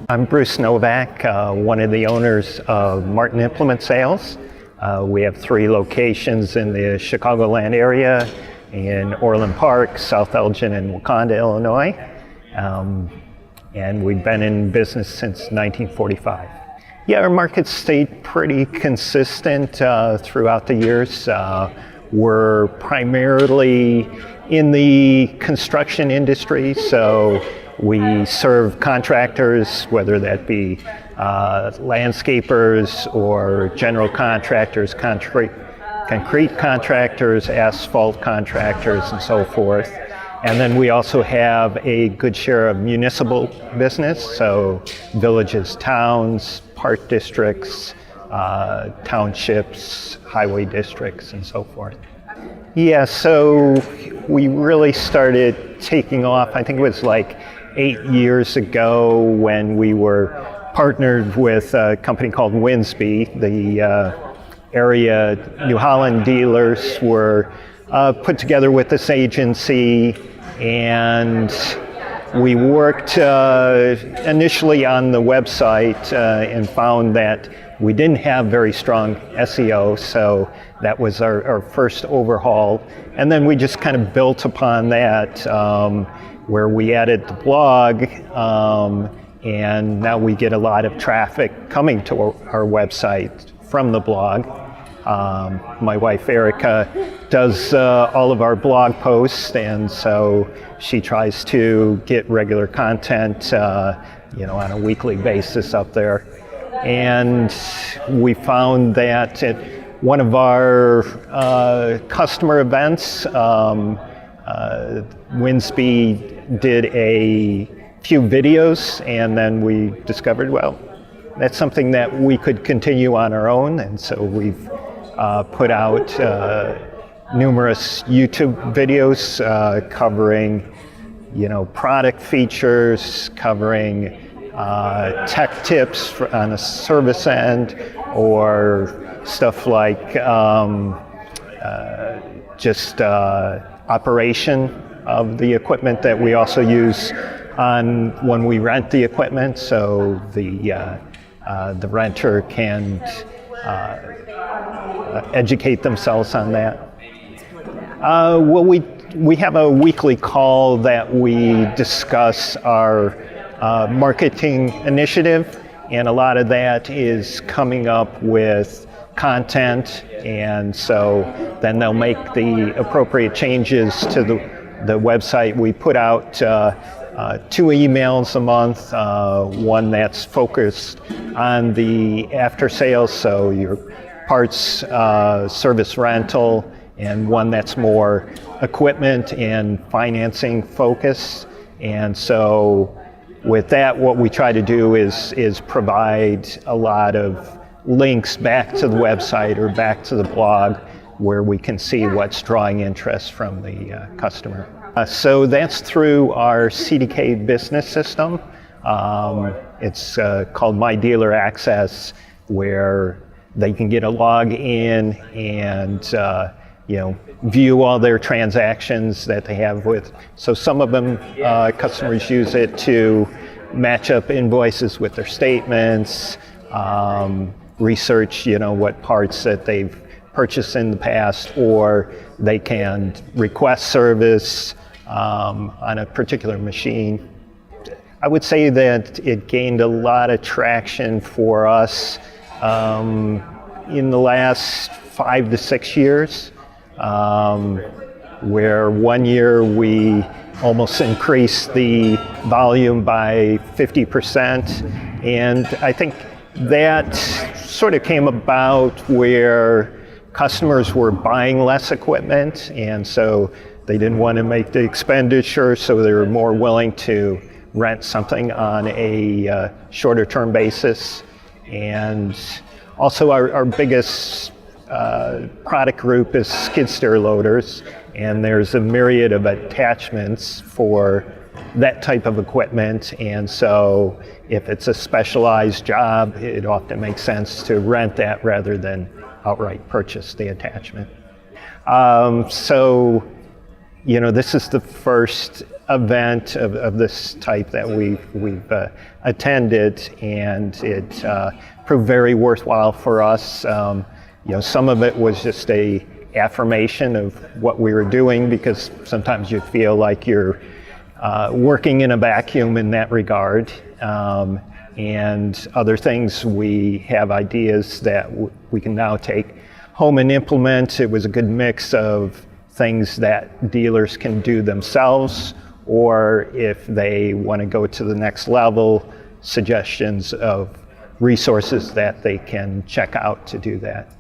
I'm Bruce Novak, one of the owners of Martin Implement Sales. We have 3 locations in the Chicagoland area, in Orland Park, South Elgin, and Wauconda, Illinois. And we've been in business since 1945. Yeah, our markets stayed pretty consistent throughout the years. We're primarily in the construction industry, so we serve contractors, whether that be landscapers or general contractors, concrete contractors, asphalt contractors, and so forth. And then we also have a good share of municipal business, so villages, towns, park districts, townships, highway districts, and so forth. Yeah, so we really started taking off, I think it was like 8 years ago, when we were partnered with a company called Winsby. The area New Holland dealers were put together with this agency, and we worked initially on the website and found that we didn't have very strong SEO, so that was our first overhaul. And then we just kind of built upon that, where we added the blog, and now we get a lot of traffic coming to our website from the blog. My wife Erica does all of our blog posts, and so she tries to get regular content on a weekly basis up there. And we found that at one of our customer events, Winsby did a few videos, and then we discovered, well, that's something that we could continue on our own, and so we've put out numerous YouTube videos covering, product features, covering tech tips on a service end, or stuff like just operation of the equipment that we also use on when we rent the equipment, so the renter can educate themselves on that. Well, we have a weekly call that we discuss our marketing initiative, and a lot of that is coming up with content, and so then they'll make the appropriate changes to the website. We put out 2 emails a month, one that's focused on the after sales, so your parts, service rental, and one that's more equipment and financing focused. And so with that, what we try to do is provide a lot of links back to the website or back to the blog, where we can see what's drawing interest from the customer. So that's through our CDK business system. It's called My Dealer Access, where they can get a login and view all their transactions that they have with. So some of them, customers use it to match up invoices with their statements, research what parts that they've purchased in the past, or they can request service on a particular machine. I would say that it gained a lot of traction for us in the last 5 to 6 years, where one year we almost increased the volume by 50%, and I think that sort of came about where customers were buying less equipment, and so they didn't want to make the expenditure, so they were more willing to rent something on a shorter term basis. And also our biggest product group is skid steer loaders, and there's a myriad of attachments for that type of equipment, and so if it's a specialized job, it often makes sense to rent that rather than outright purchase the attachment. So this is the first event of this type that we've attended, and it proved very worthwhile for us. Some of it was just a affirmation of what we were doing, because sometimes you feel like you're working in a vacuum in that regard. And other things, we have ideas that we can now take home and implement. It was a good mix of things that dealers can do themselves, or if they want to go to the next level, suggestions of resources that they can check out to do that.